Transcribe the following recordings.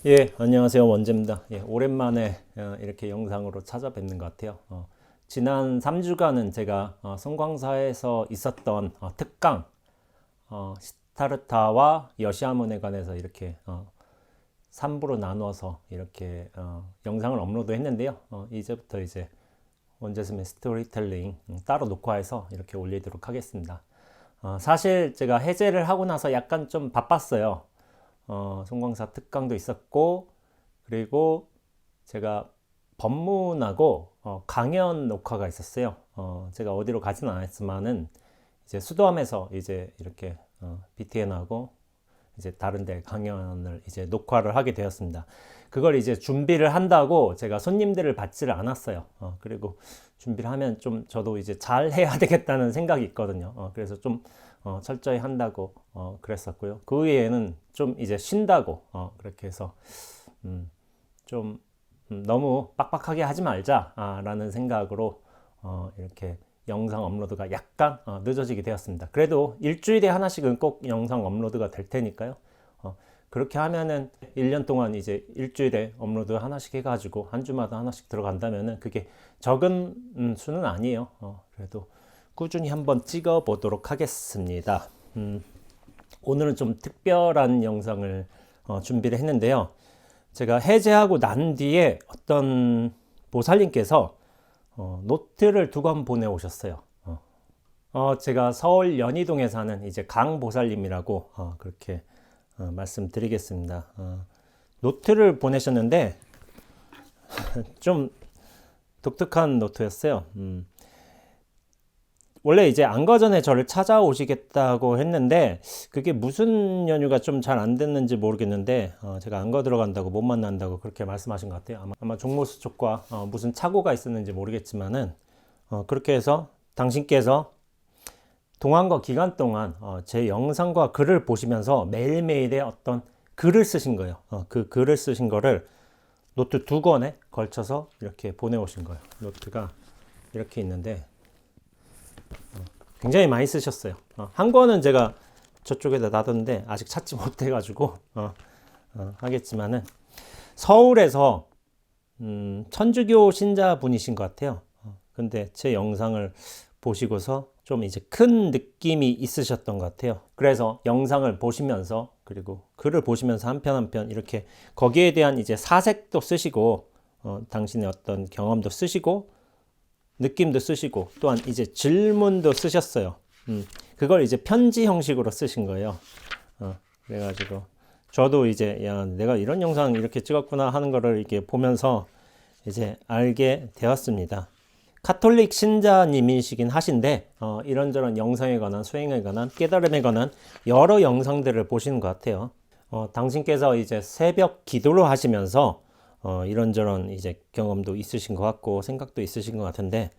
예, 안녕하세요. 원재입니다. 예, 오랜만에 이렇게 영상으로 찾아뵙는 것 같아요. 지난 3주간은 제가 송광사에서 있었던 특강, 시타르타와 여시아문에 관해서 이렇게 3부로 나누어서 이렇게 영상을 업로드 했는데요. 이제부터 이제 원재스의 스토리텔링 따로 녹화해서 이렇게 올리도록 하겠습니다. 사실 제가 해제를 하고 나서 약간 좀 바빴어요. 송광사 특강도 있었고, 그리고 제가 법문하고 강연 녹화가 있었어요. 제가 어디로 가지는 않았지만은 이제 수도함에서 이제 이렇게 BTN하고 이제 다른 데 강연을 이제 녹화를 하게 되었습니다. 그걸 이제 준비를 한다고 제가 손님들을 받지를 않았어요. 그리고 준비를 하면 좀 저도 이제 잘 해야 되겠다는 생각이 있거든요. 그래서 좀 철저히 한다고 그랬었고요. 그 외에는 좀 이제 쉰다고 그렇게 해서 좀 너무 빡빡하게 하지 말자라는 생각으로 이렇게 영상 업로드가 약간 늦어지게 되었습니다. 그래도 일주일에 하나씩은 꼭 영상 업로드가 될 테니까요. 그렇게 하면은 1년 동안 이제 일주일에 업로드 하나씩 해가지고 한 주마다 하나씩 들어간다면은 그게 적은 수는 아니에요. 그래도 꾸준히 한번 찍어 보도록 하겠습니다. 오늘은 좀 특별한 영상을 준비를 했는데요. 제가 해제하고 난 뒤에 어떤 보살님께서 노트를 2권 보내오셨어요. 제가 서울 연희동에 사는 이제 강 보살님이라고 그렇게 말씀드리겠습니다. 노트를 보내셨는데 좀 독특한 노트였어요. 원래 이제 안과 전에 저를 찾아오시겠다고 했는데 그게 무슨 연유가 좀 잘 안 됐는지 모르겠는데 제가 안과 들어간다고 못 만난다고 그렇게 말씀하신 것 같아요. 아마 종모수 쪽과 무슨 착오가 있었는지 모르겠지만은 그렇게 해서 당신께서 동안과 기간 동안 제 영상과 글을 보시면서 매일매일의 어떤 글을 쓰신 거예요. 그 글을 쓰신 거를 노트 2권에 걸쳐서 이렇게 보내오신 거예요. 노트가 이렇게 있는데 굉장히 많이 쓰셨어요. 한 권은 제가 저쪽에다 놔뒀는데 아직 찾지 못해가지고 하겠지만은 서울에서 천주교 신자분이신 것 같아요. 근데 제 영상을 보시고서 좀 이제 큰 느낌이 있으셨던 것 같아요. 그래서 영상을 보시면서 그리고 글을 보시면서 한 편 한 편 이렇게 거기에 대한 이제 사색도 쓰시고 당신의 어떤 경험도 쓰시고 느낌도 쓰시고 또한 이제 질문도 쓰셨어요. 그걸 이제 편지 형식으로 쓰신 거예요. 그래가지고 저도 이제 야 내가 이런 영상 이렇게 찍었구나 하는 거를 이렇게 보면서 이제 알게 되었습니다. 카톨릭 신자님이시긴 하신데 이런저런 영상에 관한 수행에 관한 깨달음에 관한 여러 영상들을 보시는 것 같아요. 당신께서 이제 새벽 기도를 하시면서 이런저런 이제 경험도 있으신 것 같고 생각도 있으신 것 같은데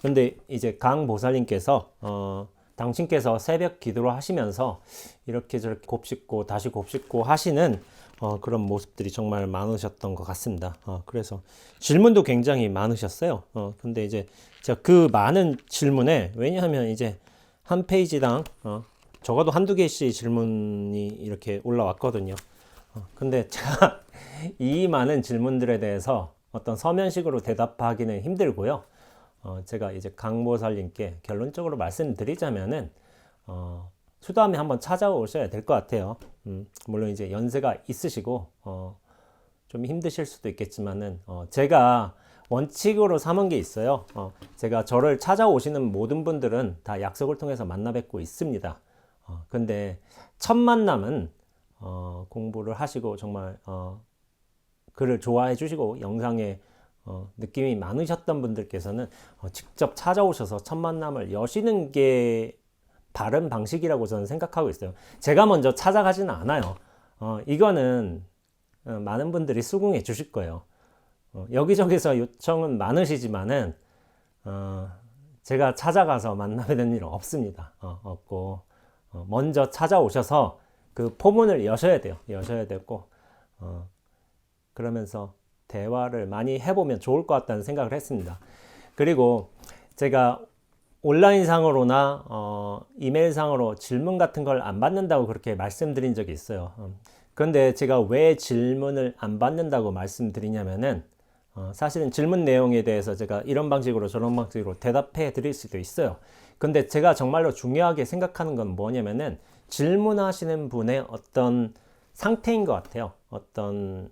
근데 이제 강 보살님께서 당신께서 새벽 기도를 하시면서 이렇게 저렇게 곱씹고 다시 곱씹고 하시는 그런 모습들이 정말 많으셨던 것 같습니다. 그래서 질문도 굉장히 많으셨어요. 근데 이제 제가 그 많은 질문에 왜냐하면 이제 한 페이지당 적어도 한두 개씩 질문이 이렇게 올라왔거든요. 근데 제가 이 많은 질문들에 대해서 어떤 서면식으로 대답하기는 힘들고요. 제가 이제 강보살님께 결론적으로 말씀드리자면은 수도함에 한번 찾아오셔야 될 것 같아요. 물론 이제 연세가 있으시고 좀 힘드실 수도 있겠지만은 제가 원칙으로 삼은 게 있어요. 제가 저를 찾아오시는 모든 분들은 다 약속을 통해서 만나 뵙고 있습니다. 근데 첫 만남은 공부를 하시고 정말 글을 좋아해 주시고 영상에 느낌이 많으셨던 분들께서는 직접 찾아오셔서 첫 만남을 여시는 게 바른 방식이라고 저는 생각하고 있어요. 제가 먼저 찾아가지는 않아요. 이거는 많은 분들이 수긍해 주실 거예요. 여기저기서 요청은 많으시지만은 제가 찾아가서 만나는 일은 없습니다. 없고 먼저 찾아오셔서 그 포문을 여셔야 돼요. 여셔야 되고 그러면서 대화를 많이 해보면 좋을 것 같다는 생각을 했습니다. 그리고 제가 온라인상으로나 이메일상으로 질문 같은 걸 안 받는다고 그렇게 말씀드린 적이 있어요. 그런데 제가 왜 질문을 안 받는다고 말씀드리냐면은 사실은 질문 내용에 대해서 제가 이런 방식으로 저런 방식으로 대답해 드릴 수도 있어요. 근데 제가 정말로 중요하게 생각하는 건 뭐냐면은 질문하시는 분의 어떤 상태인 것 같아요. 어떤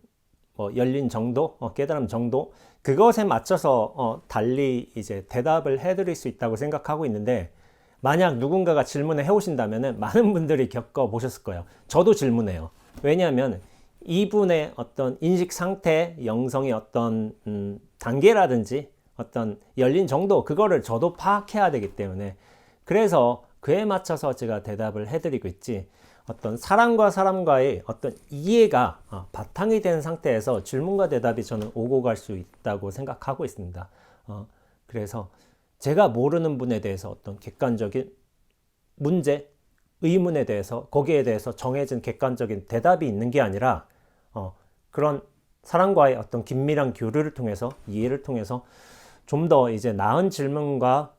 열린 정도, 깨달음 정도, 그것에 맞춰서 달리 이제 대답을 해드릴 수 있다고 생각하고 있는데, 만약 누군가가 질문을 해오신다면은 많은 분들이 겪어보셨을 거예요. 저도 질문해요. 왜냐하면 이분의 어떤 인식 상태, 영성의 어떤 단계라든지 어떤 열린 정도, 그거를 저도 파악해야 되기 때문에, 그래서 그에 맞춰서 제가 대답을 해드리고 있지, 어떤 사람과 사람과의 어떤 이해가 바탕이 된 상태에서 질문과 대답이 저는 오고 갈 수 있다고 생각하고 있습니다. 그래서 제가 모르는 분에 대해서 어떤 객관적인 문제, 의문에 대해서, 거기에 대해서 정해진 객관적인 대답이 있는 게 아니라 그런 사람과의 어떤 긴밀한 교류를 통해서, 이해를 통해서 좀 더 이제 나은 질문과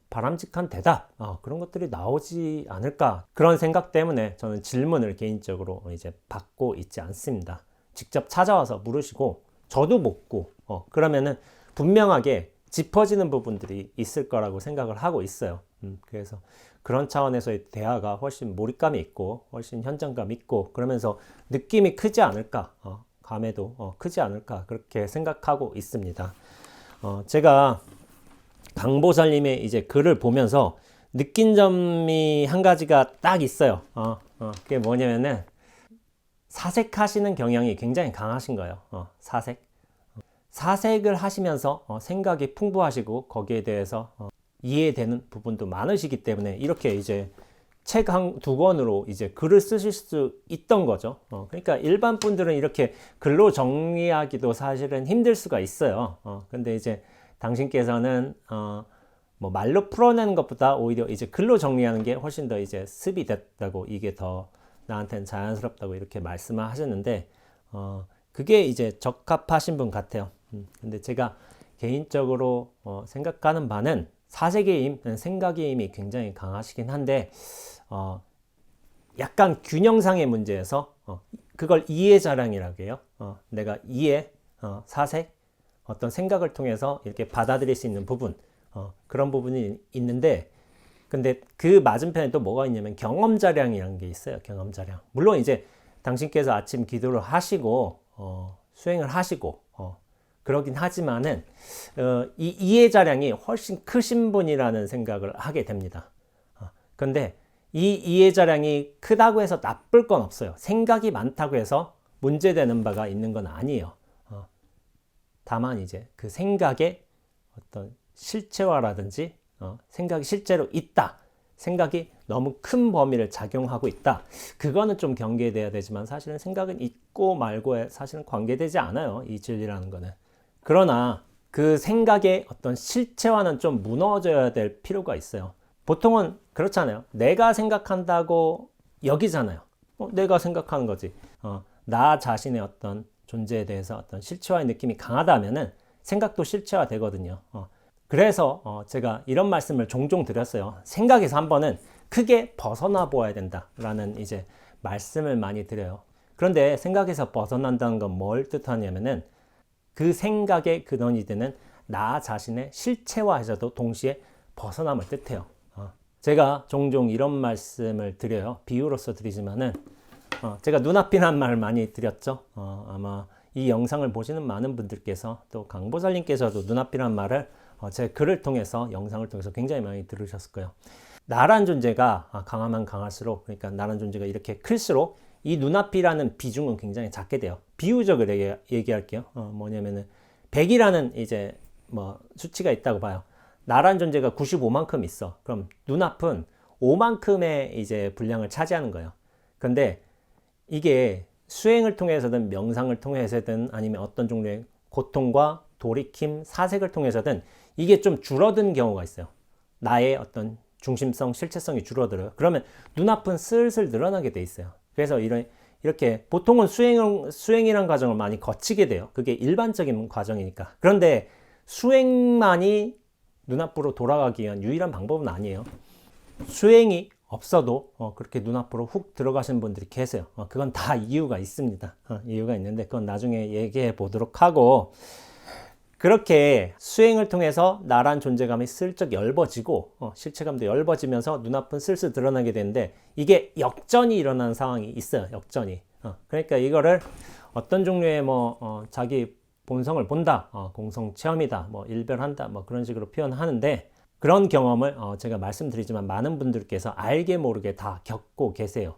바람직한 대답, 그런 것들이 나오지 않을까, 그런 생각 때문에 저는 질문을 개인적으로 이제 받고 있지 않습니다. 직접 찾아와서 물으시고 저도 묻고 그러면은 분명하게 짚어지는 부분들이 있을 거라고 생각을 하고 있어요. 그래서 그런 차원에서의 대화가 훨씬 몰입감이 있고 훨씬 현장감 있고, 그러면서 느낌이 크지 않을까, 감에도 크지 않을까, 그렇게 생각하고 있습니다. 제가 강보살님의 이제 글을 보면서 느낀 점이 한 가지가 딱 있어요. 그게 뭐냐면은 사색하시는 경향이 굉장히 강하신 거예요. 사색을 하시면서 생각이 풍부하시고 거기에 대해서 이해되는 부분도 많으시기 때문에 이렇게 이제 책 한 두 권으로 이제 글을 쓰실 수 있던 거죠. 그러니까 일반 분들은 이렇게 글로 정리하기도 사실은 힘들 수가 있어요. 근데 이제 당신께서는 뭐 말로 풀어내는 것보다 오히려 이제 글로 정리하는 게 훨씬 더 이제 습이 됐다고, 이게 더 나한테는 자연스럽다고 이렇게 말씀을 하셨는데, 그게 이제 적합하신 분 같아요. 근데 제가 개인적으로 생각하는 바는 사색의 힘, 생각의 힘이 굉장히 강하시긴 한데, 약간 균형상의 문제에서 그걸 이해자량이라고 해요. 내가 이해, 사색, 어떤 생각을 통해서 이렇게 받아들일 수 있는 부분, 그런 부분이 있는데, 근데 그 맞은편에 또 뭐가 있냐면 경험자량이라는 게 있어요. 경험자량. 물론 이제 당신께서 아침 기도를 하시고 수행을 하시고 그러긴 하지만은 이 이해자량이 훨씬 크신 분이라는 생각을 하게 됩니다. 근데 이 이해자량이 크다고 해서 나쁠 건 없어요. 생각이 많다고 해서 문제되는 바가 있는 건 아니에요. 다만 이제 그 생각의 어떤 실체화라든지 생각이 실제로 있다, 생각이 너무 큰 범위를 작용하고 있다, 그거는 좀 경계돼야 되지만 사실은 생각은 있고 말고에 사실은 관계되지 않아요, 이 진리라는 거는. 그러나 그 생각의 어떤 실체화는 좀 무너져야 될 필요가 있어요. 보통은 그렇잖아요. 내가 생각한다고 여기잖아요. 내가 생각하는 거지. 나 자신의 어떤 존재에 대해서 어떤 실체화의 느낌이 강하다면은 생각도 실체화 되거든요. 그래서 제가 이런 말씀을 종종 드렸어요. 생각에서 한번은 크게 벗어나 보아야 된다라는 이제 말씀을 많이 드려요. 그런데 생각에서 벗어난다는 건 뭘 뜻하냐면은 그 생각의 근원이 되는 나 자신의 실체화에서도 동시에 벗어남을 뜻해요. 제가 종종 이런 말씀을 드려요. 비유로서 드리지만은 제가 눈앞이란 말을 많이 드렸죠. 아마 이 영상을 보시는 많은 분들께서 또 강보살님께서도 눈앞이란 말을 제 글을 통해서, 영상을 통해서 굉장히 많이 들으셨을 거예요. 나란 존재가 강하면 강할수록, 그러니까 나란 존재가 이렇게 클수록 이 눈앞이라는 비중은 굉장히 작게 돼요. 비유적으로 얘기할게요. 뭐냐면은 100이라는 이제 뭐 수치가 있다고 봐요. 나란 존재가 95만큼 있어. 그럼 눈앞은 5만큼의 이제 분량을 차지하는 거예요. 근데 이게 수행을 통해서든 명상을 통해서든 아니면 어떤 종류의 고통과 돌이킴, 사색을 통해서든 이게 좀 줄어든 경우가 있어요. 나의 어떤 중심성, 실체성이 줄어들어요. 그러면 눈앞은 슬슬 늘어나게 돼 있어요. 그래서 이렇게 보통은 수행이란 과정을 많이 거치게 돼요. 그게 일반적인 과정이니까. 그런데 수행만이 눈앞으로 돌아가기 위한 유일한 방법은 아니에요. 수행이 없어도 그렇게 눈앞으로 훅 들어가시는 분들이 계세요. 그건 다 이유가 있습니다. 이유가 있는데 그건 나중에 얘기해 보도록 하고, 그렇게 수행을 통해서 나란 존재감이 슬쩍 넓어지고 실체감도 넓어지면서 눈앞은 슬슬 드러나게 되는데, 이게 역전이 일어나는 상황이 있어요. 역전이. 그러니까 이거를 어떤 종류의 자기 본성을 본다, 공성 체험이다, 일별한다, 그런 식으로 표현하는데, 그런 경험을 제가 말씀드리지만 많은 분들께서 알게 모르게 다 겪고 계세요.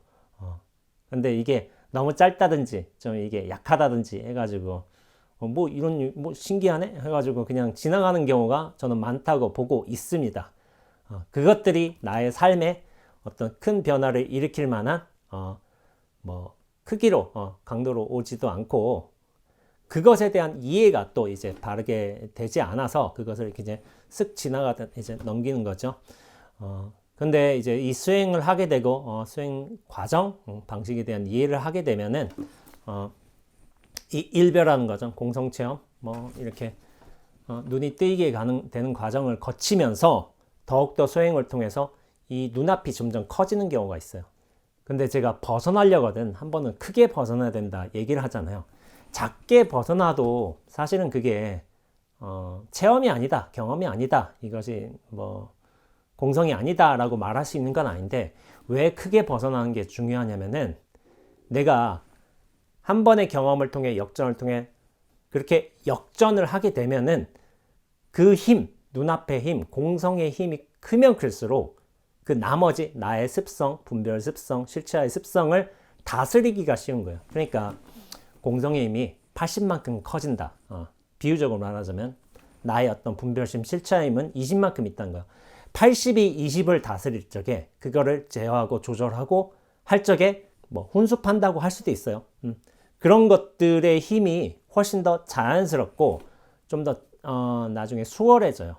근데 이게 너무 짧다든지 좀 이게 약하다든지 해가지고 이런 신기하네 해가지고 그냥 지나가는 경우가 저는 많다고 보고 있습니다. 그것들이 나의 삶에 어떤 큰 변화를 일으킬 만한 크기로 강도로 오지도 않고, 그것에 대한 이해가 또 이제 바르게 되지 않아서 그것을 이렇게 이제 쓱 지나가다 이제 넘기는 거죠. 근데 이제 이 수행을 하게 되고 수행 과정 방식에 대한 이해를 하게 되면은 이 일별하는 과정, 공성체험 이렇게 눈이 뜨이게 되는 과정을 거치면서 더욱더 수행을 통해서 이 눈앞이 점점 커지는 경우가 있어요. 근데 제가 벗어나려거든 한 번은 크게 벗어나야 된다 얘기를 하잖아요. 작게 벗어나도 사실은 그게 체험이 아니다, 경험이 아니다, 이것이 공성이 아니다 라고 말할 수 있는 건 아닌데, 왜 크게 벗어나는 게 중요하냐면은, 내가 한 번의 경험을 통해 역전을 통해 그렇게 역전을 하게 되면은 그 힘, 눈앞의 힘, 공성의 힘이 크면 클수록 그 나머지 나의 습성, 분별 습성, 실체의 습성을 다스리기가 쉬운 거예요. 그러니까 공성의 힘이 80만큼 커진다. 비유적으로 말하자면 나의 어떤 분별심, 실체의 힘은 20만큼 있다는 거예요. 80이 20을 다스릴 적에 그거를 제어하고 조절하고 할 적에 훈수판다고 할 수도 있어요. 그런 것들의 힘이 훨씬 더 자연스럽고 좀 더 나중에 수월해져요.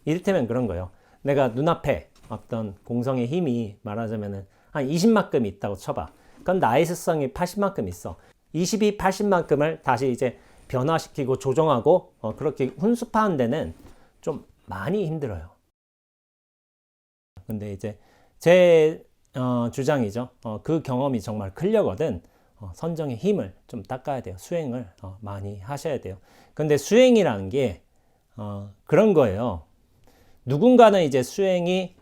이를테면 그런 거예요. 내가 눈앞에 어떤 공성의 힘이 말하자면은 한 20만큼 있다고 쳐봐. 그건 나의 습성이 80만큼 있어. 20이 80만큼을 다시 이제 변화시키고 조정하고 그렇게 훈수파하는 데는 좀 많이 힘들어요. 근데 이제 제 주장이죠. 그 경험이 정말 크려거든 선정의 힘을 좀 닦아야 돼요. 수행을 많이 하셔야 돼요. 근데 수행이라는 게 그런 거예요. 누군가는 이제 수행이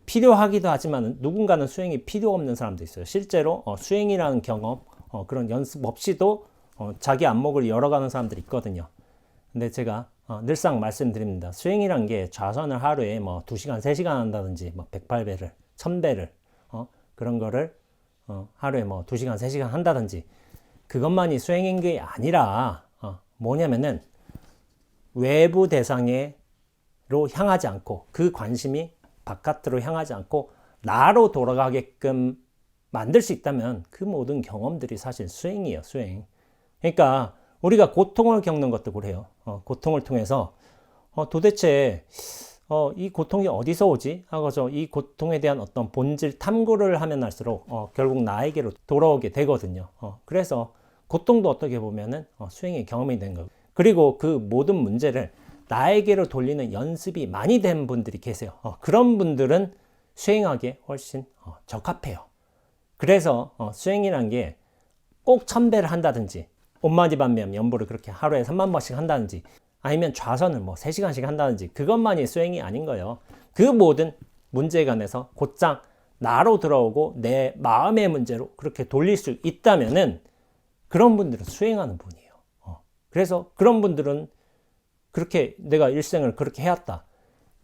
필요하기도 하지만 누군가는 수행이 필요 없는 사람도 있어요. 실제로 수행이라는 경험, 그런 연습 없이도 자기 안목을 열어가는 사람들이 있거든요. 근데 제가 늘상 말씀드립니다. 수행이란 게 좌선을 하루에 2시간, 3시간 한다든지 108배를, 1000배를 그런 거를 하루에 2시간, 3시간 한다든지 그것만이 수행인 게 아니라 뭐냐면은 외부 대상으로 향하지 않고, 그 관심이 바깥으로 향하지 않고 나로 돌아가게끔 만들 수 있다면 그 모든 경험들이 사실 수행이에요. 수행. 그러니까 우리가 고통을 겪는 것도 그래요. 고통을 통해서 도대체 이 고통이 어디서 오지? 하고서 이 고통에 대한 어떤 본질 탐구를 하면 할수록 결국 나에게로 돌아오게 되거든요. 그래서 고통도 어떻게 보면은 수행의 경험이 된 거고, 그리고 그 모든 문제를 나에게로 돌리는 연습이 많이 된 분들이 계세요. 그런 분들은 수행하기에 훨씬 적합해요. 그래서 수행이란 게 꼭 1000배를 한다든지 옴마디반면 연보를 그렇게 하루에 30,000번씩 한다든지 아니면 좌선을 3시간씩 한다든지 그것만이 수행이 아닌 거예요. 그 모든 문제에 관해서 곧장 나로 들어오고 내 마음의 문제로 그렇게 돌릴 수 있다면은 그런 분들은 수행하는 분이에요. 그래서 그런 분들은 그렇게 내가 일생을 그렇게 해왔다.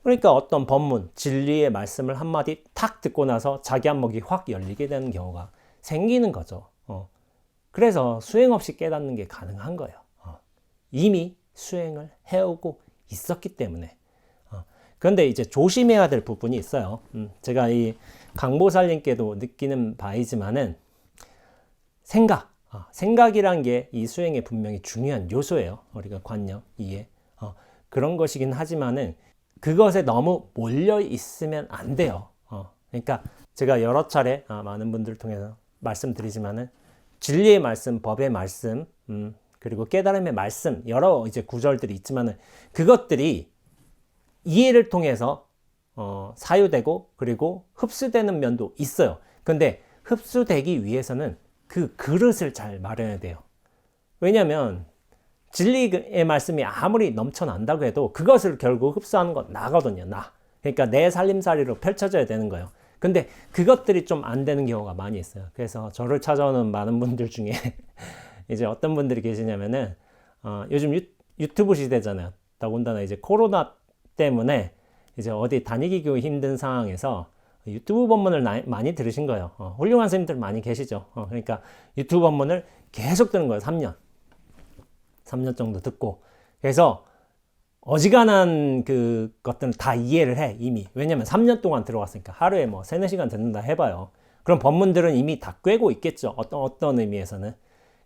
그러니까 어떤 법문, 진리의 말씀을 한마디 탁 듣고 나서 자기 안목이 확 열리게 되는 경우가 생기는 거죠. 그래서 수행 없이 깨닫는 게 가능한 거예요. 이미 수행을 해오고 있었기 때문에. 그런데 이제 조심해야 될 부분이 있어요. 제가 이 강보살님께도 느끼는 바이지만은 생각이란 게 이 수행에 분명히 중요한 요소예요. 우리가 관념, 이해. 그런 것이긴 하지만은 그것에 너무 몰려 있으면 안 돼요. 그러니까 제가 여러 차례 많은 분들 통해서 말씀드리지만은 진리의 말씀, 법의 말씀, 그리고 깨달음의 말씀 여러 이제 구절들이 있지만은 그것들이 이해를 통해서 사유되고 그리고 흡수되는 면도 있어요. 근데 흡수되기 위해서는 그 그릇을 잘 마련해야 돼요. 왜냐하면 진리의 말씀이 아무리 넘쳐난다고 해도 그것을 결국 흡수하는 건 나거든요. 나. 그러니까 내 살림살이로 펼쳐져야 되는 거예요. 근데 그것들이 좀 안 되는 경우가 많이 있어요. 그래서 저를 찾아오는 많은 분들 중에 이제 어떤 분들이 계시냐면은 요즘 유튜브 시대잖아요. 더군다나 이제 코로나 때문에 이제 어디 다니기 힘든 상황에서 유튜브 본문을 많이 들으신 거예요. 훌륭한 선생님들 많이 계시죠. 그러니까 유튜브 본문을 계속 듣는 거예요. 3년 정도 듣고. 그래서 어지간한 그 것들은 다 이해를 해, 이미. 왜냐면 3년 동안 들어왔으니까. 하루에 뭐 3, 4시간 듣는다 해봐요. 그럼 본문들은 이미 다 꿰고 있겠죠. 어떤 의미에서는.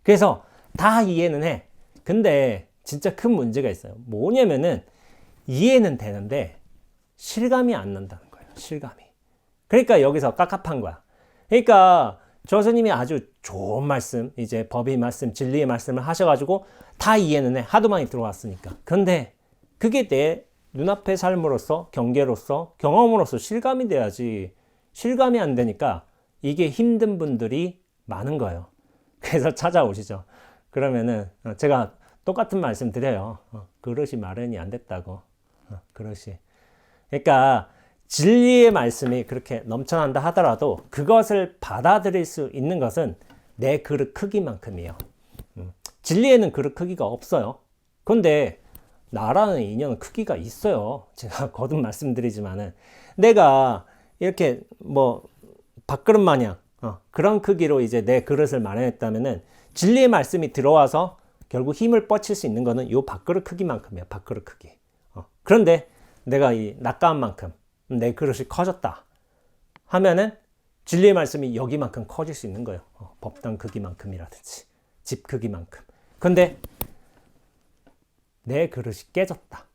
그래서 다 이해는 해. 근데 진짜 큰 문제가 있어요. 뭐냐면은 이해는 되는데 실감이 안 난다는 거예요. 실감이. 그러니까 여기서 깝깝한 거야. 그러니까 저 스님이 아주 좋은 말씀, 이제 법의 말씀, 진리의 말씀을 하셔가지고 다 이해는 해. 하도 많이 들어왔으니까. 그런데 그게 내 눈앞의 삶으로서, 경계로서, 경험으로서 실감이 돼야지. 실감이 안 되니까 이게 힘든 분들이 많은 거예요. 그래서 찾아오시죠. 그러면은 제가 똑같은 말씀 드려요. 그릇이 마련이 안 됐다고. 그릇이. 그러니까 진리의 말씀이 그렇게 넘쳐난다 하더라도 그것을 받아들일 수 있는 것은 내 그릇 크기만큼이에요. 진리에는 그릇 크기가 없어요. 그런데 나라는 인연은 크기가 있어요. 제가 거듭 말씀드리지만은 내가 이렇게 뭐 밥그릇 마냥 그런 크기로 이제 내 그릇을 마련했다면은 진리의 말씀이 들어와서 결국 힘을 뻗칠 수 있는 거는 요 밥그릇 크기만큼이에요. 밥그릇 크기. 그런데 내가 이 낙가한 만큼 내 그릇이 커졌다 하면은 진리의 말씀이 여기만큼 커질 수 있는 거예요. 법당 크기만큼이라든지 집 크기만큼. 근데 내 그릇이 깨졌다.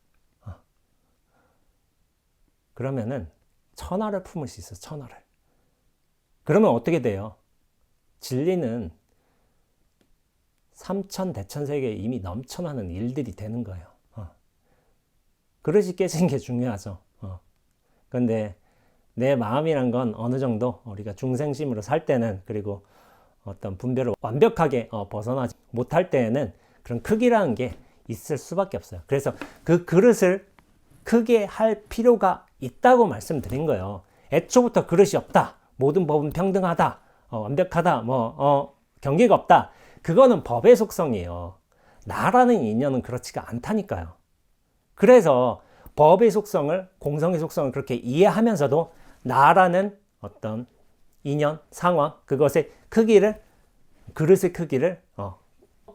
그러면은 천하를 품을 수 있어. 천하를. 그러면 어떻게 돼요? 진리는 삼천대천세계에 이미 넘쳐나는 일들이 되는 거예요. 그릇이 깨진 게 중요하죠. 근데 내 마음이란 건 어느 정도 우리가 중생심으로 살 때는, 그리고 어떤 분별을 완벽하게 벗어나지 못할 때에는 그런 크기라는 게 있을 수밖에 없어요. 그래서 그 그릇을 크게 할 필요가 있다고 말씀드린 거예요. 애초부터 그릇이 없다. 모든 법은 평등하다. 완벽하다. 경계가 없다. 그거는 법의 속성이에요. 나라는 인연은 그렇지가 않다니까요. 그래서 법의 속성을, 공성의 속성을 그렇게 이해하면서도 나라는 어떤 인연, 상황, 그것의 크기를, 그릇의 크기를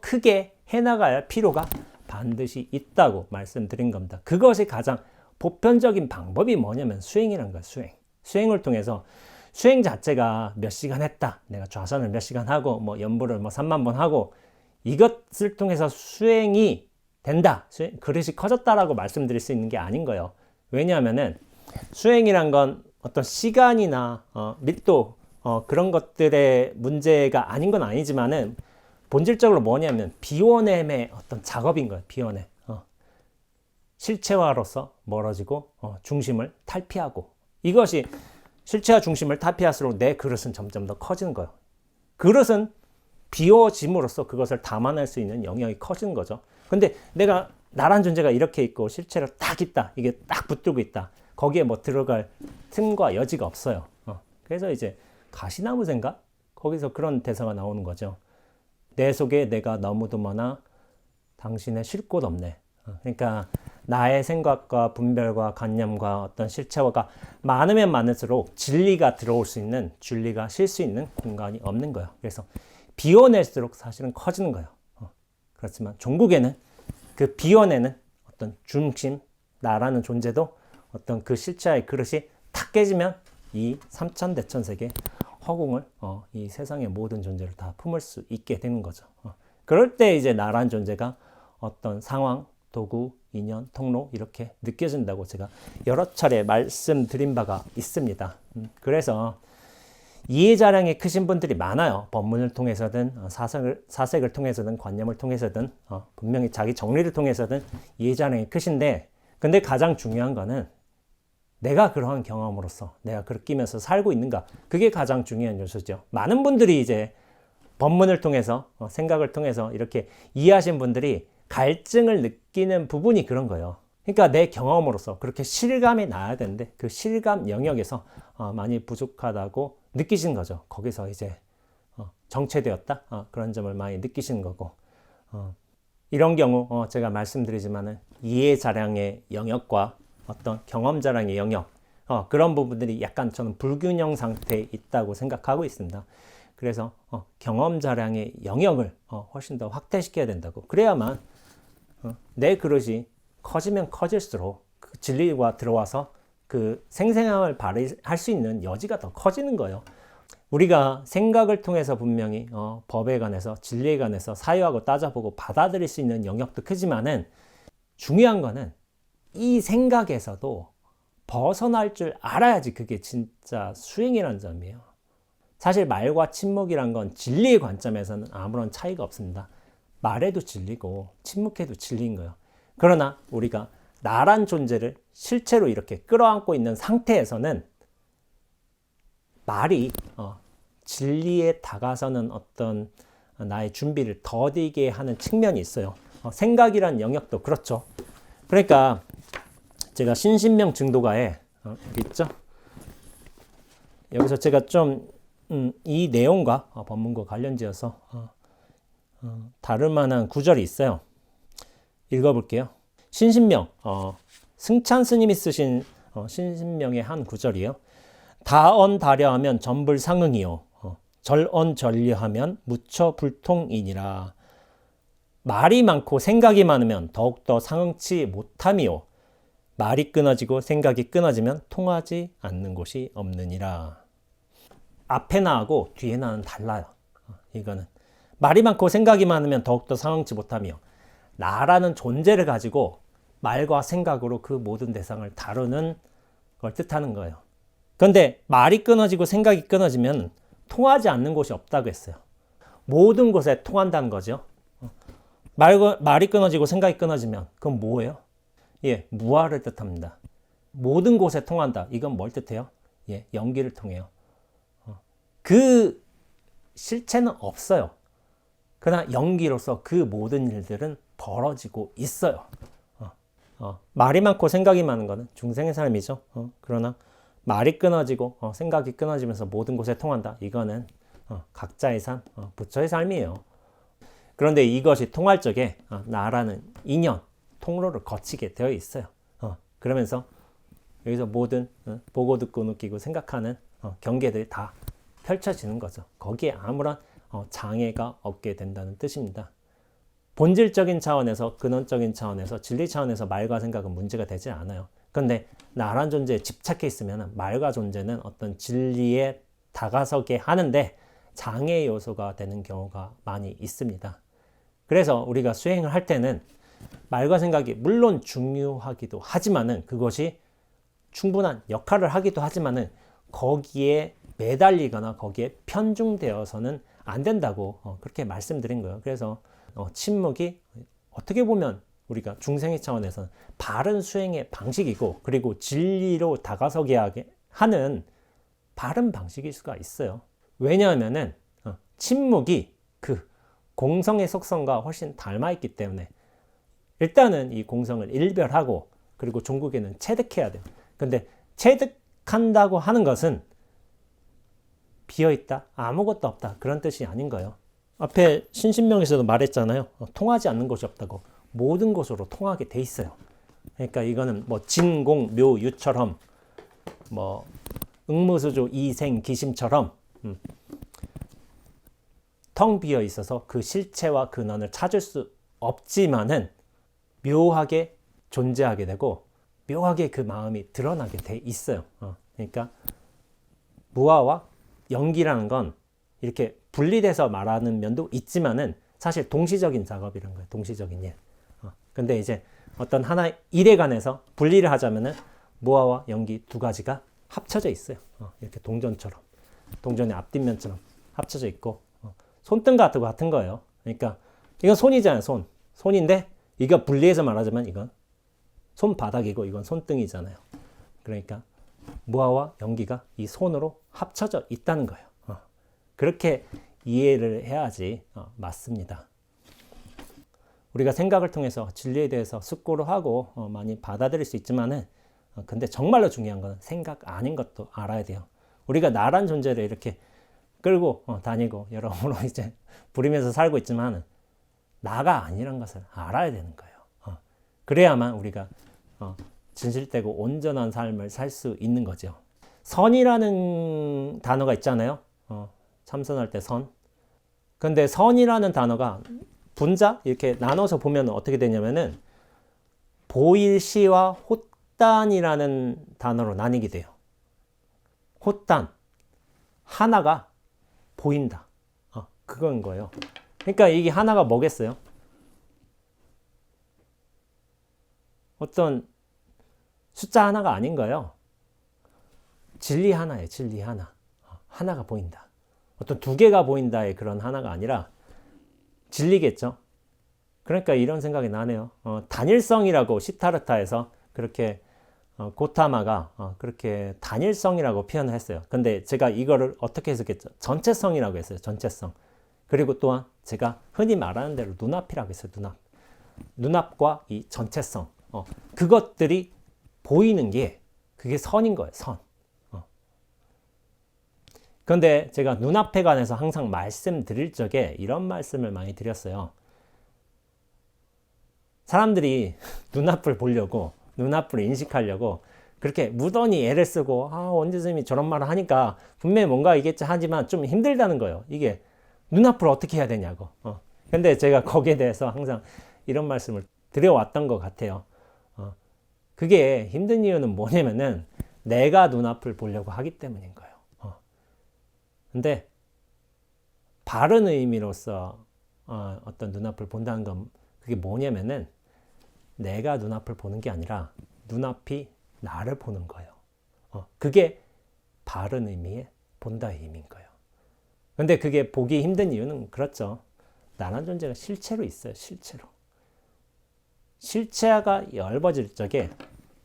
크게 해나가야 할 필요가 반드시 있다고 말씀드린 겁니다. 그것이 가장 보편적인 방법이 뭐냐면 수행이란 거예요. 수행을 통해서, 수행 자체가 몇 시간 했다, 내가 좌선을 몇 시간 하고 연불을 3만 번 하고, 이것을 통해서 수행이 된다, 그릇이 커졌다라고 말씀드릴 수 있는 게 아닌 거예요. 왜냐하면은 수행이란 건 어떤 시간이나 밀도 그런 것들의 문제가 아닌 건 아니지만은 본질적으로 뭐냐면 비워냄의 어떤 작업인 거예요. 비워냄. 실체화로서 멀어지고 중심을 탈피하고, 이것이 실체화 중심을 탈피할수록 내 그릇은 점점 더 커지는 거예요. 그릇은 비워짐으로써 그것을 담아낼 수 있는 영역이 커지는 거죠. 근데 내가 나란 존재가 이렇게 있고 실체로 딱 있다, 이게 딱 붙들고 있다, 거기에 들어갈 틈과 여지가 없어요. 그래서 이제 가시나무 생각? 거기서 그런 대사가 나오는 거죠. 내 속에 내가 너무도 많아 당신의 쉴 곳 없네. 그러니까 나의 생각과 분별과 관념과 어떤 실체화가 많으면 많을수록 진리가 들어올 수 있는, 진리가 쉴 수 있는 공간이 없는 거예요. 그래서 비워낼수록 사실은 커지는 거예요. 그렇지만 종국에는 그 비워내는 어떤 중심, 나라는 존재도 어떤 그 실체의 그릇이 탁 깨지면 이 삼천대천세계 허공을 이 세상의 모든 존재를 다 품을 수 있게 되는 거죠. 그럴 때 이제 나라는 존재가 어떤 상황, 도구, 인연, 통로 이렇게 느껴진다고 제가 여러 차례 말씀드린 바가 있습니다. 그래서 이해자량이 크신 분들이 많아요. 법문을 통해서든 사색을 통해서든 관념을 통해서든 분명히 자기 정리를 통해서든 이해자량이 크신데, 근데 가장 중요한 거는 내가 그러한 경험으로서 내가 그렇게 끼면서 살고 있는가? 그게 가장 중요한 요소죠. 많은 분들이 이제 법문을 통해서 생각을 통해서 이렇게 이해하신 분들이 갈증을 느끼는 부분이 그런 거예요. 그러니까 내 경험으로서 그렇게 실감이 나야 되는데 그 실감 영역에서 많이 부족하다고 느끼시는 거죠. 거기서 이제 정체되었다 그런 점을 많이 느끼시는 거고 이런 경우 제가 말씀드리지만은 이해 자량의 영역과 어떤 경험 자량의 영역 그런 부분들이 약간 저는 불균형 상태에 있다고 생각하고 있습니다. 그래서 경험 자량의 영역을 훨씬 더 확대시켜야 된다고. 그래야만 내 그릇이 커지면 커질수록 그 진리가 들어와서 그 생생함을 발휘할 수 있는 여지가 더 커지는 거예요. 우리가 생각을 통해서 분명히 법에 관해서 진리에 관해서 사유하고 따져보고 받아들일 수 있는 영역도 크지만은 중요한 거는 이 생각에서도 벗어날 줄 알아야지 그게 진짜 수행이라는 점이에요. 사실 말과 침묵이란 건 진리의 관점에서는 아무런 차이가 없습니다. 말해도 진리고 침묵해도 진리인 거예요. 그러나 우리가 나란 존재를 실체로 이렇게 끌어안고 있는 상태에서는 말이 진리에 다가서는 어떤 나의 준비를 더디게 하는 측면이 있어요. 생각이란 영역도 그렇죠. 그러니까 제가 신신명 증도가에 여기 있죠. 여기서 제가 좀 이 내용과 법문과 관련지어서 다룰 만한 구절이 있어요. 읽어볼게요. 신신명 승찬 스님이 쓰신 신신명의 한 구절이에요. 다언다려하면 전불상응이요 절언전려하면 무처불통이니라. 말이 많고 생각이 많으면 더욱더 상응치 못함이요 말이 끊어지고 생각이 끊어지면 통하지 않는 곳이 없느니라. 앞에 나하고 뒤에 나는 달라요. 이거는 말이 많고 생각이 많으면 더욱더 상응치 못함이요 나라는 존재를 가지고 말과 생각으로 그 모든 대상을 다루는 걸 뜻하는 거예요. 그런데 말이 끊어지고 생각이 끊어지면 통하지 않는 곳이 없다고 했어요. 모든 곳에 통한다는 거죠. 말이 끊어지고 생각이 끊어지면 그건 뭐예요? 예, 무아를 뜻합니다. 모든 곳에 통한다. 이건 뭘 뜻해요? 예, 연기를 통해요. 그 실체는 없어요. 그러나 연기로서 그 모든 일들은 벌어지고 있어요. 말이 많고 생각이 많은 것은 중생의 삶이죠. 그러나 말이 끊어지고 생각이 끊어지면서 모든 곳에 통한다. 이거는 각자의 삶, 부처의 삶이에요. 그런데 이것이 통할 적에 나라는 인연, 통로를 거치게 되어 있어요. 그러면서 여기서 모든 보고 듣고 느끼고 생각하는 경계들이 다 펼쳐지는 거죠. 거기에 아무런 장애가 없게 된다는 뜻입니다. 본질적인 차원에서 근원적인 차원에서 진리 차원에서 말과 생각은 문제가 되지 않아요. 그런데 나란 존재에 집착해 있으면 말과 존재는 어떤 진리에 다가서게 하는데 장애 요소가 되는 경우가 많이 있습니다. 그래서 우리가 수행을 할 때는 말과 생각이 물론 중요하기도 하지만은 그것이 충분한 역할을 하기도 하지만은 거기에 매달리거나 거기에 편중되어서는 안 된다고 그렇게 말씀드린 거예요. 그래서 침묵이 어떻게 보면 우리가 중생의 차원에서는 바른 수행의 방식이고 그리고 진리로 다가서게 하는 바른 방식일 수가 있어요. 왜냐하면은 침묵이 그 공성의 속성과 훨씬 닮아있기 때문에 일단은 이 공성을 일별하고 그리고 종국에는 체득해야 돼요. 근데 체득한다고 하는 것은 비어있다, 아무것도 없다 그런 뜻이 아닌 거예요. 앞에 신신명에서도 말했잖아요. 통하지 않는 곳이 없다고. 모든 곳으로 통하게 돼 있어요. 그러니까 이거는 뭐 진공, 묘, 유처럼 뭐 응무수조, 이생, 기심처럼 텅 비어 있어서 그 실체와 근원을 찾을 수 없지만은 묘하게 존재하게 되고 묘하게 그 마음이 드러나게 돼 있어요. 그러니까 무아와 연기라는 건 이렇게 분리돼서 말하는 면도 있지만은 사실 동시적인 작업이란 거예요. 동시적인 일. 근데 이제 어떤 하나의 일에 관해서 분리를 하자면은 무아와 연기 두 가지가 합쳐져 있어요. 이렇게 동전처럼. 동전의 앞뒷면처럼 합쳐져 있고 손등 같은 거예요. 그러니까 이건 손이잖아요. 손인데 이거 분리해서 말하자면 이건 손바닥이고 이건 손등이잖아요. 그러니까 무화와 연기가 이 손으로 합쳐져 있다는 거예요. 그렇게 이해를 해야지 맞습니다. 우리가 생각을 통해서 진리에 대해서 숙고를 하고 많이 받아들일 수 있지만은 근데 정말로 중요한 건 생각 아닌 것도 알아야 돼요. 우리가 나란 존재를 이렇게 끌고 다니고 여러모로 이제 부리면서 살고 있지만 나가 아니란 것을 알아야 되는 거예요. 그래야만 우리가 진실되고 온전한 삶을 살 수 있는 거죠. 선이라는 단어가 있잖아요. 참선할 때 선. 근데 선이라는 단어가 분자 이렇게 나눠서 보면 어떻게 되냐면은 보일시와 혼단이라는 단어로 나뉘게 돼요. 혼단 하나가 보인다. 그건 거예요. 그러니까 이게 하나가 뭐겠어요? 어떤 숫자 하나가 아닌 거예요. 진리 하나예요. 진리 하나. 하나가 보인다. 어떤 두 개가 보인다의 그런 하나가 아니라 진리겠죠. 그러니까 이런 생각이 나네요. 단일성이라고 시타르타에서 그렇게 고타마가 그렇게 단일성이라고 표현을 했어요. 근데 제가 이거를 어떻게 해석했죠? 전체성이라고 했어요. 전체성. 그리고 또한 제가 흔히 말하는 대로 눈앞이라고 했어요. 눈앞. 눈앞과 이 전체성. 그것들이 보이는 게 그게 선인 거예요. 선. 그런데 제가 눈앞에 관해서 항상 말씀드릴 적에 이런 말씀을 많이 드렸어요. 사람들이 눈앞을 보려고 눈앞을 인식하려고 그렇게 무던히 애를 쓰고 원재 선생님이 저런 말을 하니까 분명히 뭔가 있겠지 하지만 좀 힘들다는 거예요. 이게 눈앞을 어떻게 해야 되냐고. 근데 제가 거기에 대해서 항상 이런 말씀을 드려왔던 것 같아요. 그게 힘든 이유는 뭐냐면은 내가 눈앞을 보려고 하기 때문인 거예요. 근데 바른 의미로서 어떤 눈앞을 본다는 건 그게 뭐냐면은 내가 눈앞을 보는 게 아니라 눈앞이 나를 보는 거예요. 그게 바른 의미의 본다의 의미인 거예요. 근데 그게 보기 힘든 이유는 그렇죠. 나란 존재가 실체로 있어요. 실체로. 실체가 엷어질 적에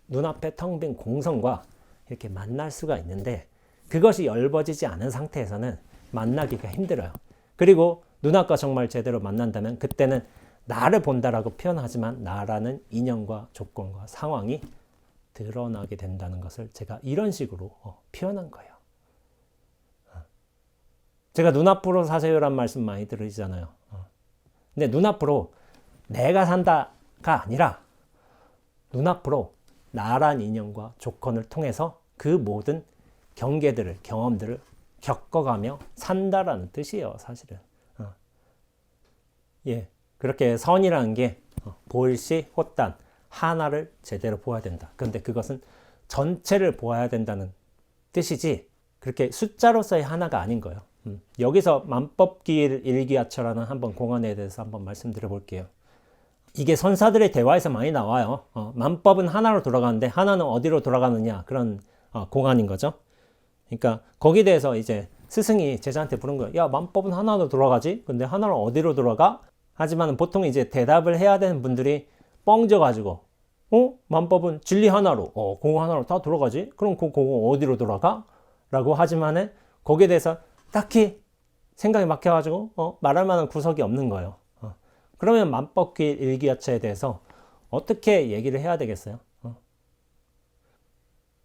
눈앞에 텅 빈 공성과 이렇게 만날 수가 있는데 그것이 엷어지지 않은 상태에서는 만나기가 힘들어요. 그리고 눈앞과 정말 제대로 만난다면 그때는 나를 본다라고 표현하지만 나라는 인연과 조건과 상황이 드러나게 된다는 것을 제가 이런 식으로 표현한 거예요. 제가 눈앞으로 사세요란 말씀 많이 들으시잖아요. 근데 눈앞으로 내가 산다가 아니라 눈앞으로 나란 인연과 조건을 통해서 그 모든 경계들을 경험들을 겪어가며 산다라는 뜻이에요. 사실은. 예, 그렇게 선이라는 게 보일시 혼단 하나를 제대로 보아야 된다. 그런데 그것은 전체를 보아야 된다는 뜻이지 그렇게 숫자로서의 하나가 아닌 거예요. 여기서 만법길 일기하처라는 한번 공안에 대해서 한번 말씀드려 볼게요. 이게 선사들의 대화에서 많이 나와요. 만법은 하나로 돌아가는데 하나는 어디로 돌아가느냐 그런 공안인 거죠. 그러니까 거기에 대해서 이제 스승이 제자한테 물은 거예요. 야, 만법은 하나로 돌아가지? 근데 하나는 어디로 돌아가? 하지만 보통 이제 대답을 해야 되는 분들이 뻥져가지고 만법은 진리 하나로 공허 하나로 다 돌아가지? 그럼 그 공허 어디로 돌아가? 라고 하지만은 거기에 대해서 딱히 생각이 막혀가지고 말할 만한 구석이 없는 거예요. 그러면 만법길 일기야처에 대해서 어떻게 얘기를 해야 되겠어요?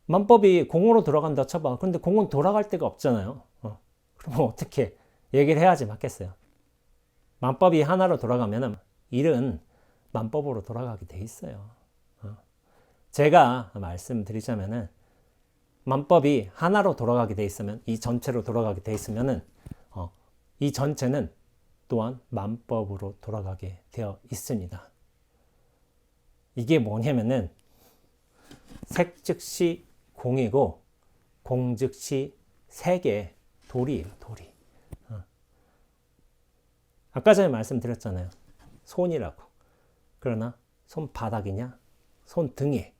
만법이 공으로 돌아간다 쳐봐. 그런데 공은 돌아갈 데가 없잖아요. 그러면 어떻게 얘기를 해야지 맞겠어요? 만법이 하나로 돌아가면 일은 만법으로 돌아가게 돼 있어요. 제가 말씀드리자면은 만법이 하나로 돌아가게 돼 있으면 이 전체로 돌아가게 돼 있으면은 이 전체는 또한 만법으로 돌아가게 되어 있습니다. 이게 뭐냐면은 색 즉시 공이고 공 즉시 색의 돌이에요. 돌이. 아까 전에 말씀드렸잖아요. 손이라고. 그러나 손바닥이냐 손등에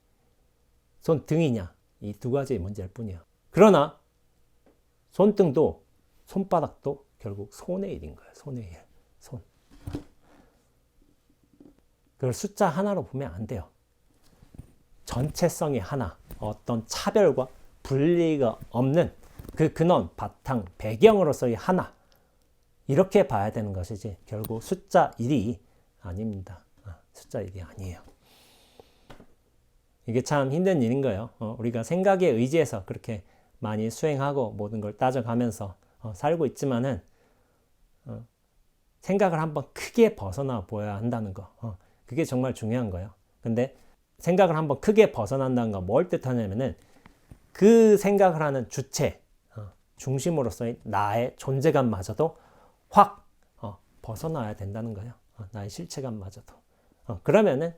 손등이냐 이 두 가지의 문제일 뿐이에요. 그러나 손등도 손바닥도 결국 손의 일인 거예요. 손의 일. 손. 그걸 숫자 하나로 보면 안 돼요. 전체성이 하나, 어떤 차별과 분리가 없는 그 근원, 바탕, 배경으로서의 하나, 이렇게 봐야 되는 것이지 결국 숫자 1이 아닙니다. 숫자 1이 아니에요. 이게 참 힘든 일인 거예요. 우리가 생각에 의지해서 그렇게 많이 수행하고 모든 걸 따져가면서 살고 있지만은 생각을 한번 크게 벗어나 보여야 한다는 거. 그게 정말 중요한 거예요. 근데 생각을 한번 크게 벗어난다는 건 뭘 뜻하냐면은 그 생각을 하는 주체, 중심으로서의 나의 존재감마저도 확 벗어나야 된다는 거예요. 나의 실체감마저도. 그러면은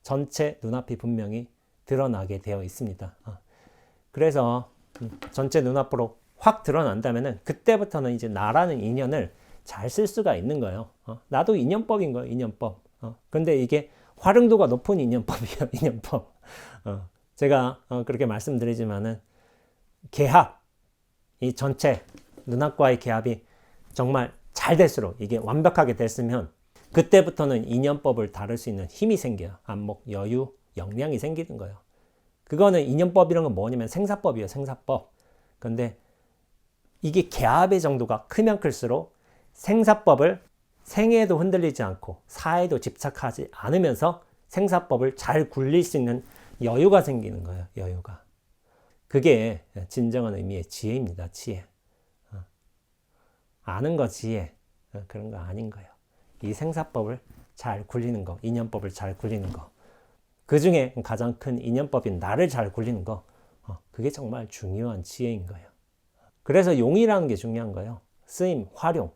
전체 눈앞이 분명히 드러나게 되어 있습니다. 그래서 전체 눈앞으로 확 드러난다면은 그때부터는 이제 나라는 인연을 잘 쓸 수가 있는 거예요. 나도 인연법인 거예요. 인연법. 근데 이게 활용도가 높은 인연법이에요. 인연법. 제가 그렇게 말씀드리지만은 개합, 이 전체 눈앞과의 개합이 정말 잘 될수록 이게 완벽하게 됐으면 그때부터는 인연법을 다룰 수 있는 힘이 생겨요. 안목, 여유, 역량이 생기는 거예요. 그거는 인연법이라는 건 뭐냐면 생사법이에요. 생사법. 근데 이게 개합의 정도가 크면 클수록 생사법을 생에도 흔들리지 않고 사에도 집착하지 않으면서 생사법을 잘 굴릴 수 있는 여유가 생기는 거예요. 여유가. 그게 진정한 의미의 지혜입니다. 지혜. 아는 거 지혜. 그런 거 아닌 거예요. 이 생사법을 잘 굴리는 거, 인연법을 잘 굴리는 거. 그 중에 가장 큰 인연법인 나를 잘 굴리는 거. 그게 정말 중요한 지혜인 거예요. 그래서 용이라는 게 중요한 거예요. 쓰임, 활용.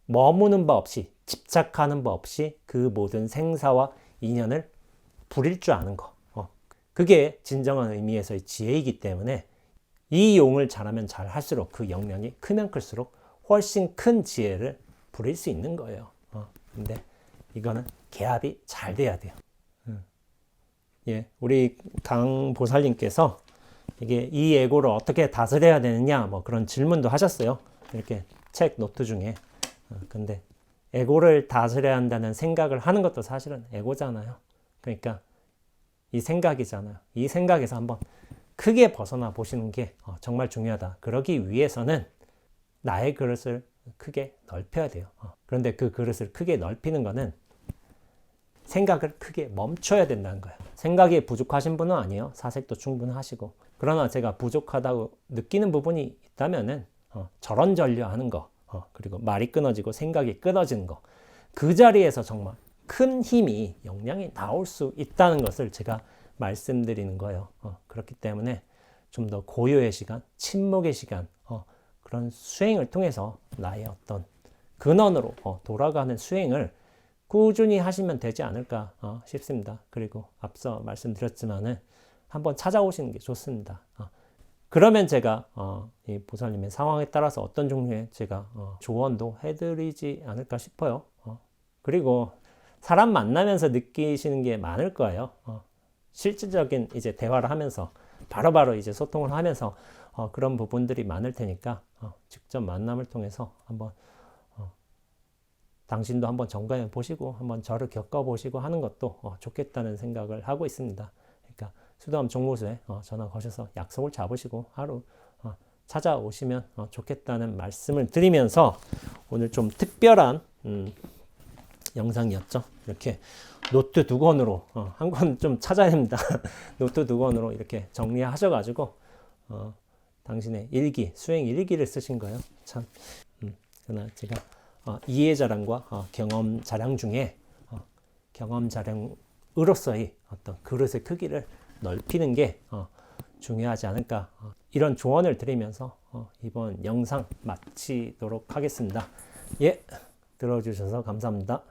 머무는 바 없이, 집착하는 바 없이 그 모든 생사와 인연을 부릴 줄 아는 거. 그게 진정한 의미에서의 지혜이기 때문에 이 용을 잘하면 잘할수록 그 역량이 크면 클수록 훨씬 큰 지혜를 부릴 수 있는 거예요. 근데 이거는 개합이 잘 돼야 돼요. 예, 우리 강 보살님께서 이게 이 에고를 어떻게 다스려야 되느냐 뭐 그런 질문도 하셨어요. 이렇게 책 노트 중에. 근데 에고를 다스려야 한다는 생각을 하는 것도 사실은 에고잖아요. 그러니까 이 생각이잖아요. 이 생각에서 한번 크게 벗어나 보시는 게 정말 중요하다. 그러기 위해서는 나의 그릇을 크게 넓혀야 돼요. 그런데 그 그릇을 크게 넓히는 거는 생각을 크게 멈춰야 된다는 거예요. 생각이 부족하신 분은 아니에요. 사색도 충분하시고. 그러나 제가 부족하다고 느끼는 부분이 있다면은 절언절려하는 거, 그리고 말이 끊어지고 생각이 끊어지는 거, 그 자리에서 정말 큰 힘이 역량이 나올 수 있다는 것을 제가 말씀드리는 거예요. 그렇기 때문에 좀 더 고요의 시간, 침묵의 시간, 그런 수행을 통해서 나의 어떤 근원으로 돌아가는 수행을 꾸준히 하시면 되지 않을까 싶습니다. 그리고 앞서 말씀드렸지만은 한번 찾아오시는 게 좋습니다. 그러면 제가 이 보살님의 상황에 따라서 어떤 종류의 제가 조언도 해드리지 않을까 싶어요. 그리고 사람 만나면서 느끼시는 게 많을 거예요. 실질적인 이제 대화를 하면서 바로바로 이제 소통을 하면서 그런 부분들이 많을 테니까 직접 만남을 통해서 한번 당신도 한번 점검해 보시고 한번 저를 겪어 보시고 하는 것도 좋겠다는 생각을 하고 있습니다. 그러니까 수도암 종무소에 전화 거셔서 약속을 잡으시고 하루 찾아오시면 좋겠다는 말씀을 드리면서 오늘 좀 특별한 영상이었죠. 이렇게 노트 2권으로 한 권 좀 찾아야 됩니다. 노트 2권으로 이렇게 정리하셔가지고 당신의 일기, 수행 일기를 쓰신 거예요. 참, 그러나 제가 이해 자량과 경험 자량 중에 경험 자량으로서의 어떤 그릇의 크기를 넓히는 게 중요하지 않을까 이런 조언을 드리면서 이번 영상 마치도록 하겠습니다. 예, 들어주셔서 감사합니다.